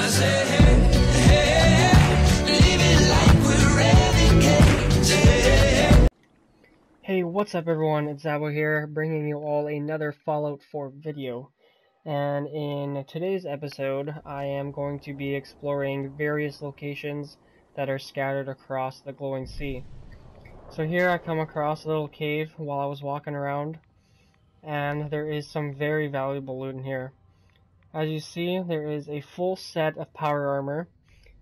say, hey, hey, live it like we're renegades. Hey. Hey, what's up everyone, it's Zabo here, bringing you all another Fallout 4 video. And in today's episode, I am going to be exploring various locations that are scattered across the glowing sea. So here I come across a little cave while I was walking around, and there is some very valuable loot in here. As you see, there is a full set of power armor,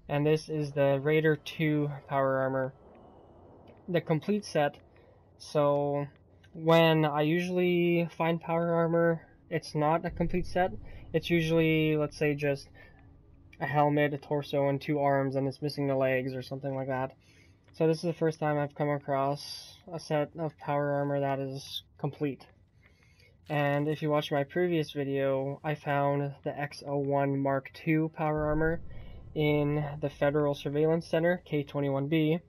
and this is the Raider 2 power armor. The complete set. So when I usually find power armor, it's not a complete set. It's usually, let's say, just a helmet, a torso, and 2 arms, and it's missing the legs or something like that. So this is the first time I've come across a set of power armor that is complete. And if you watched my previous video, I found the X01 Mark II power armor in the Federal Surveillance Center, K21B.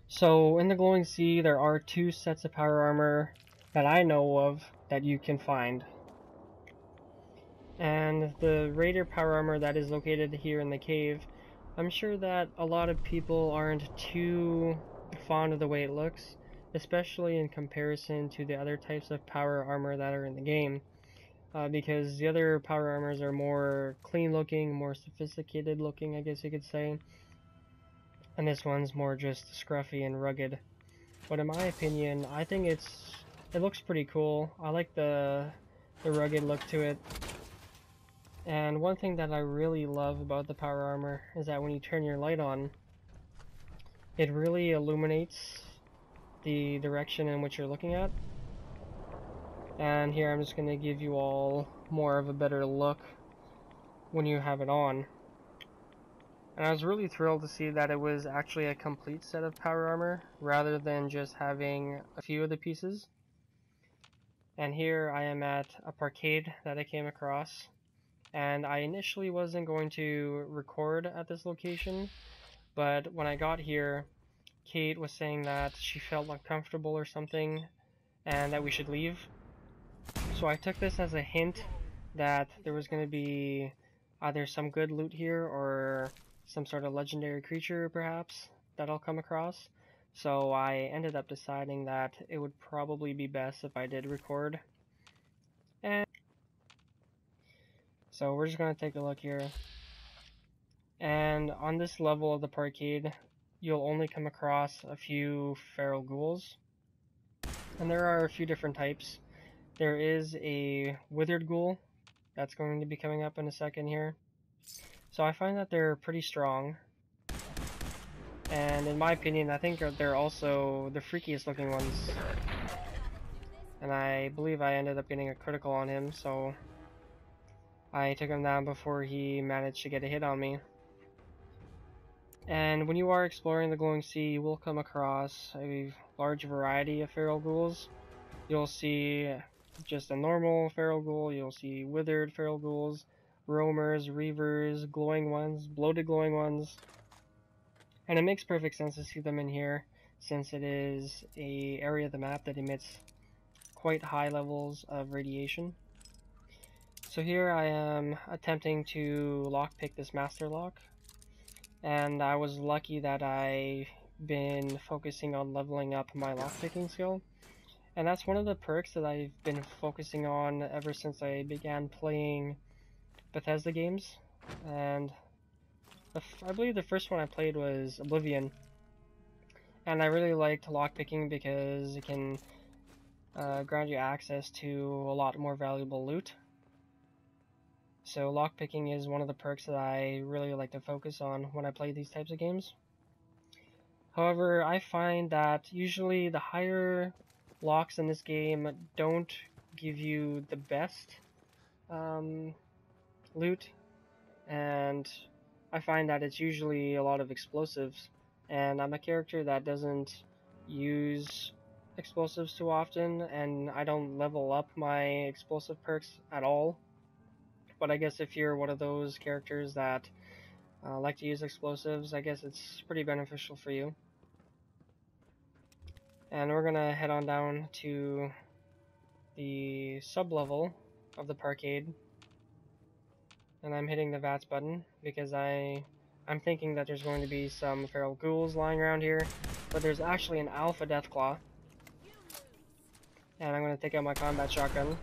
So in the glowing sea, there are 2 sets of power armor that I know of that you can find. And the Raider power armor that is located here in the cave, I'm sure that a lot of people aren't too fond of the way it looks, especially in comparison to the other types of power armor that are in the game, because the other power armors are more clean looking, more sophisticated looking, I guess you could say, and this one's more just scruffy and rugged. But in my opinion, I think it looks pretty cool. I like the rugged look to it. And one thing that I really love about the power armor is that when you turn your light on, it really illuminates the direction in which you're looking at. And here I'm just going to give you all more of a better look when you have it on. And I was really thrilled to see that it was actually a complete set of power armor rather than just having a few of the pieces. And here I am at a parkade that I came across. And I initially wasn't going to record at this location, but when I got here, Kate was saying that she felt uncomfortable or something and that we should leave. So I took this as a hint that there was going to be either some good loot here or some sort of legendary creature perhaps that I'll come across. So I ended up deciding that it would probably be best if I did record. And so we're just going to take a look here. And on this level of the parkade, you'll only come across a few feral ghouls. And there are a few different types. There is a withered ghoul that's going to be coming up in a second here. So I find that they're pretty strong. And in my opinion, I think they're also the freakiest looking ones. And I believe I ended up getting a critical on him, so I took him down before he managed to get a hit on me. And when you are exploring the glowing sea, you will come across a large variety of feral ghouls. You'll see just a normal feral ghoul, you'll see withered feral ghouls, roamers, reavers, glowing ones, bloated glowing ones. And it makes perfect sense to see them in here, since it is an area of the map that emits quite high levels of radiation. So here I am attempting to lockpick this master lock, and I was lucky that I've been focusing on leveling up my lockpicking skill, and that's one of the perks that I've been focusing on ever since I began playing Bethesda games. And I believe the first one I played was Oblivion, and I really liked lockpicking because it can grant you access to a lot more valuable loot. So lockpicking is one of the perks that I really like to focus on when I play these types of games. However, I find that usually the higher locks in this game don't give you the best loot, and I find that it's usually a lot of explosives, and I'm a character that doesn't use explosives too often, and I don't level up my explosive perks at all. But I guess if you're one of those characters that like to use explosives, I guess it's pretty beneficial for you. And we're gonna head on down to the sub-level of the parkade. and I'm hitting the VATS button because I'm thinking that there's going to be some feral ghouls lying around here, but there's actually an alpha deathclaw. And I'm going to take out my combat shotgun,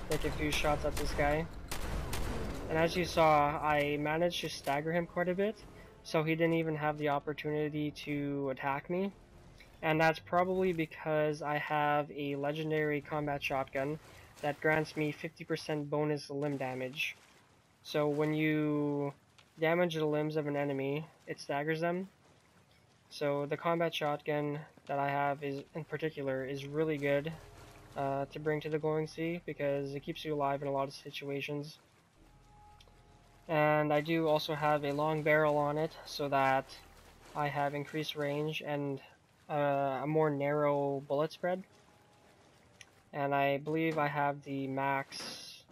take a few shots at this guy. And as you saw, I managed to stagger him quite a bit, so he didn't even have the opportunity to attack me. And that's probably because I have a legendary combat shotgun that grants me 50% bonus limb damage. So when you damage the limbs of an enemy, it staggers them. So the combat shotgun that I have in particular is really good to bring to the glowing sea because it keeps you alive in a lot of situations. And I do also have a long barrel on it so that I have increased range and a more narrow bullet spread. And I believe I have the max,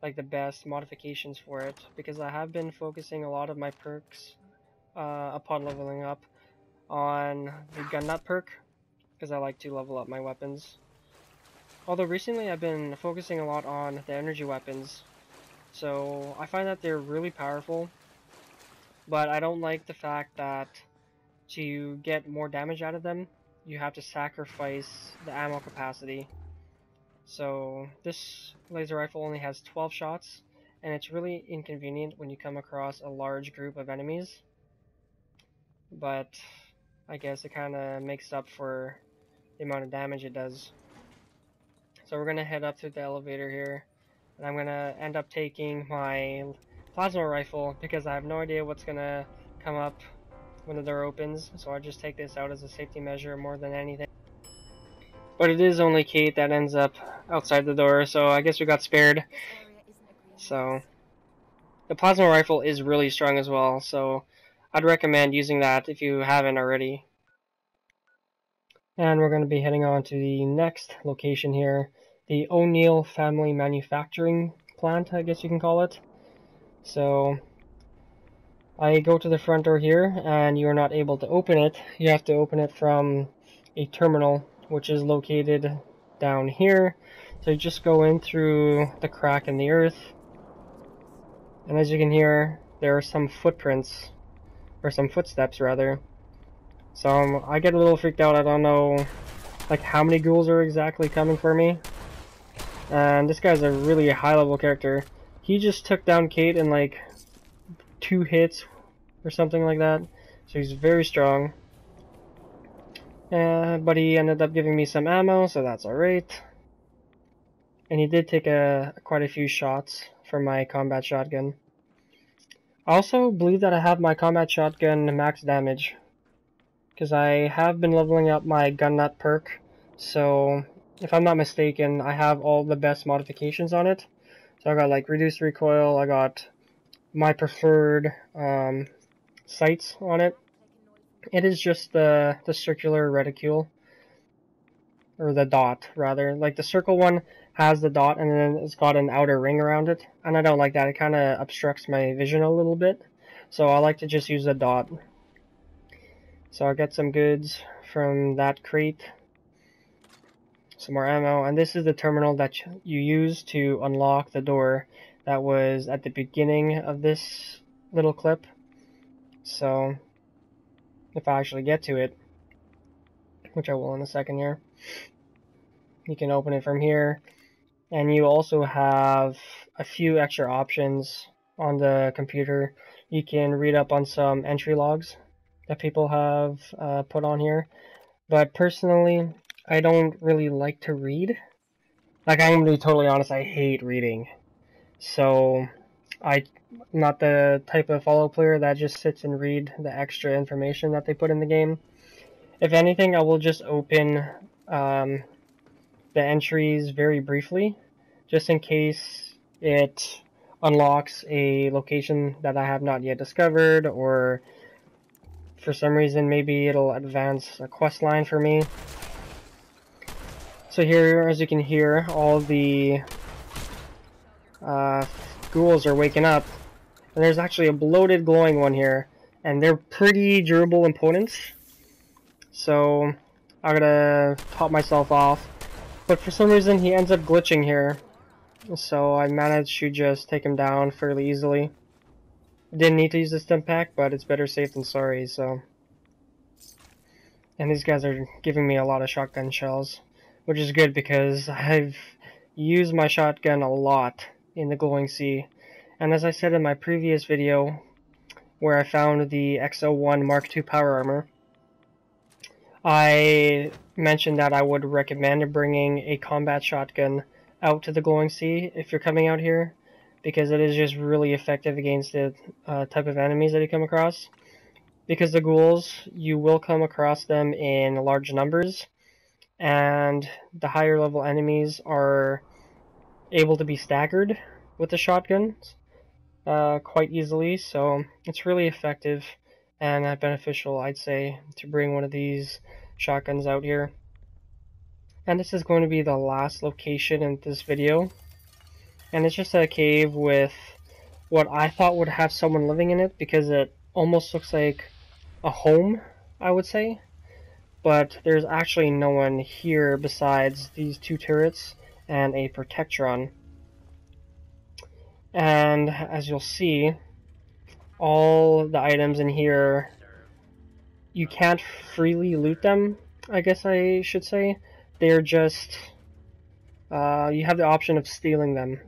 like the best modifications for it, because I have been focusing a lot of my perks upon leveling up on the gun nut perk, because I like to level up my weapons. Although recently I've been focusing a lot on the energy weapons, so I find that they're really powerful, but I don't like the fact that to get more damage out of them, you have to sacrifice the ammo capacity. So this laser rifle only has 12 shots, and it's really inconvenient when you come across a large group of enemies. But I guess it kind of makes up for the amount of damage it does. So we're going to head up through the elevator here, and I'm going to end up taking my plasma rifle because I have no idea what's going to come up when the door opens, so I just take this out as a safety measure more than anything. But it is only Kate that ends up outside the door, so I guess we got spared. So the plasma rifle is really strong as well, so I'd recommend using that if you haven't already. And we're going to be heading on to the next location here, the O'Neill Family Manufacturing Plant, I guess you can call it. So I go to the front door here, and you are not able to open it. You have to open it from a terminal, which is located down here. So you just go in through the crack in the earth, and as you can hear, there are some footprints, or some footsteps rather. So I get a little freaked out. I don't know like how many ghouls are exactly coming for me. And this guy's a really high level character. He just took down Kate in like 2 hits or something like that. So he's very strong. But he ended up giving me some ammo, so that's alright. And he did take quite a few shots from my combat shotgun. I also believe that I have my combat shotgun max damage, because I have been leveling up my gun nut perk, so if I'm not mistaken, I have all the best modifications on it. So I got like reduced recoil, I got my preferred sights on it. It is just the circular reticule, or the dot rather. Like the circle one has the dot and then it's got an outer ring around it, and I don't like that. It kind of obstructs my vision a little bit, so I like to just use the dot. So I get some goods from that crate, some more ammo, and this is the terminal that you use to unlock the door that was at the beginning of this little clip. So if I actually get to it, which I will in a second here, you can open it from here, and you also have a few extra options on the computer. You can read up on some entry logs that people have put on here, but personally I don't really like to read. Like, I'm gonna be totally honest, I hate reading. So I'm not the type of follow player that just sits and read the extra information that they put in the game. If anything, I will just open the entries very briefly, just in case it unlocks a location that I have not yet discovered, or for some reason maybe it'll advance a quest line for me. So here, as you can hear, all the ghouls are waking up, and there's actually a bloated glowing one here, and they're pretty durable opponents, so I'm gonna top myself off. But for some reason he ends up glitching here, so I managed to just take him down fairly easily. Didn't need to use the stim pack, but it's better safe than sorry, so. And these guys are giving me a lot of shotgun shells, which is good because I've used my shotgun a lot in the Glowing Sea. And as I said in my previous video, where I found the X01 Mark II power armor, I mentioned that I would recommend bringing a combat shotgun out to the Glowing Sea if you're coming out here, because it is just really effective against the type of enemies that you come across. Because the ghouls, you will come across them in large numbers, and the higher level enemies are able to be staggered with the shotguns quite easily, so it's really effective and beneficial, I'd say, to bring one of these shotguns out here. And this is going to be the last location in this video, and it's just a cave with what I thought would have someone living in it, because it almost looks like a home, I would say, but there's actually no one here besides these two turrets and a Protectron. And as you'll see, all the items in here, you can't freely loot them, I guess I should say. They're just, you have the option of stealing them.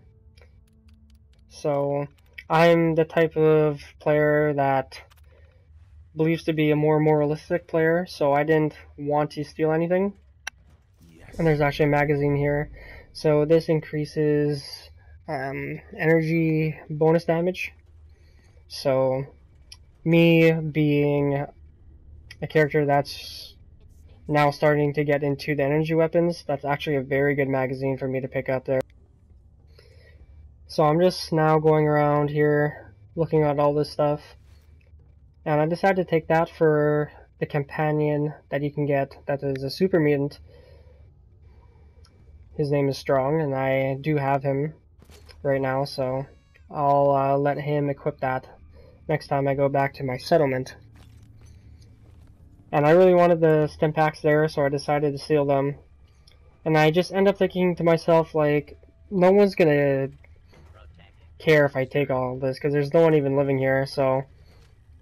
So I'm the type of player that believes to be a more moralistic player, so I didn't want to steal anything. Yes. And there's actually a magazine here, so this increases energy bonus damage. So me being a character that's now starting to get into the energy weapons, that's actually a very good magazine for me to pick up there. So I'm just now going around here looking at all this stuff. And I decided to take that for the companion that you can get that is a super mutant. His name is Strong, and I do have him right now, so I'll let him equip that next time I go back to my settlement. And I really wanted the stim packs there, so I decided to steal them. And I just end up thinking to myself, like, no one's gonna care if I take all of this, because there's no one even living here, so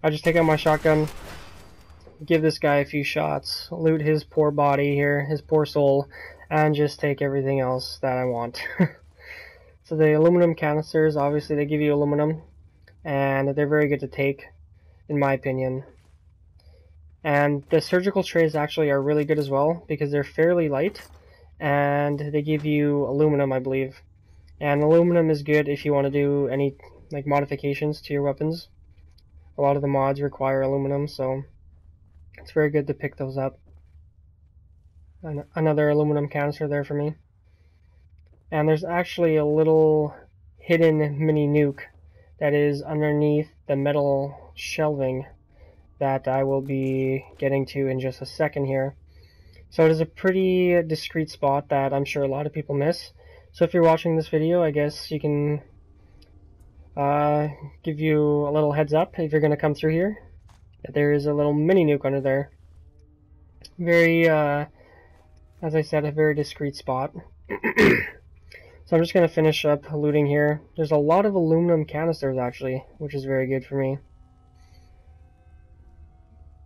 I just take out my shotgun, give this guy a few shots, loot his poor body here, his poor soul, and just take everything else that I want. So the aluminum canisters, obviously they give you aluminum, and they're very good to take, in my opinion. And the surgical trays actually are really good as well, because they're fairly light, and they give you aluminum, I believe. And aluminum is good if you want to do any like modifications to your weapons. A lot of the mods require aluminum, so it's very good to pick those up. Another aluminum canister there for me. And there's actually a little hidden mini nuke that is underneath the metal shelving that I will be getting to in just a second here. So it is a pretty discreet spot that I'm sure a lot of people miss. So if you're watching this video, I guess you can give you a little heads up if you're going to come through here. There is a little mini nuke under there. Very, as I said, a very discreet spot. So I'm just going to finish up looting here. There's a lot of aluminum canisters actually, which is very good for me.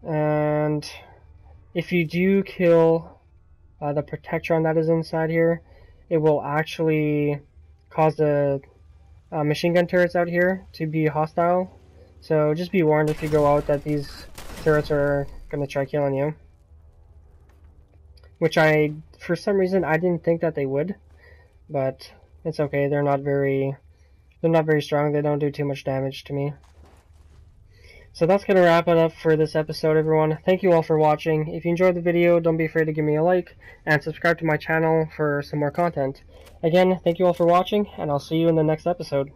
And if you do kill the Protectron that is inside here, it will actually cause the machine gun turrets out here to be hostile. So just be warned if you go out that these turrets are going to try killing you. Which for some reason, I didn't think that they would. But it's okay, they're not very strong, they don't do too much damage to me. So that's going to wrap it up for this episode, everyone. Thank you all for watching. If you enjoyed the video, don't be afraid to give me a like, and subscribe to my channel for some more content. Again, thank you all for watching, and I'll see you in the next episode.